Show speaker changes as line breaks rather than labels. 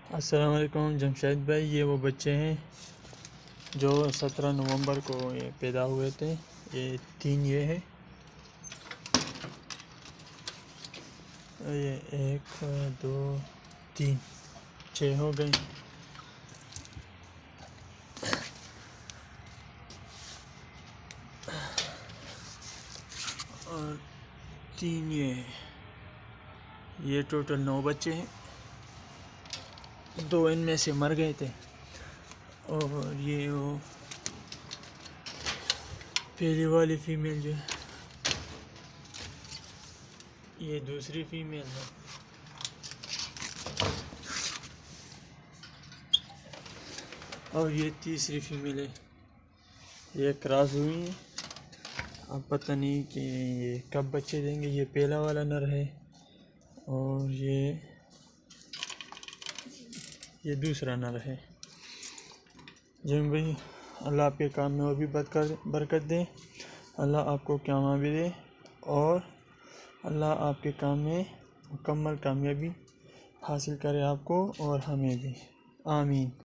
अस्सलाम वालेकुम जमशेद भाई, ये वो बच्चे हैं जो 17 नवंबर को ये पैदा हुए थे। ये 3 ये है, ये 1 2 3 6 हो गए। और 3 ये टोटल 9 बच्चे हैं। 2 इनमें से मर गए थे। और ये वो पहली वाली फीमेल जो है, ये दूसरी फीमेल है। और ये तीसरी फीमेल है। ये क्रॉस हुई है। अब पता नहीं कि ये कब बच्चे देंगे। ये पहला वाला नर है और ये दूसरा नर है। जिन भाई, अल्लाह आपके काम में और भी बरकत दे। अल्लाह आपको कामयाबी दे और अल्लाह आपके काम में मुकम्मल कामयाबी हासिल करे, आपको और हमें भी। आमीन।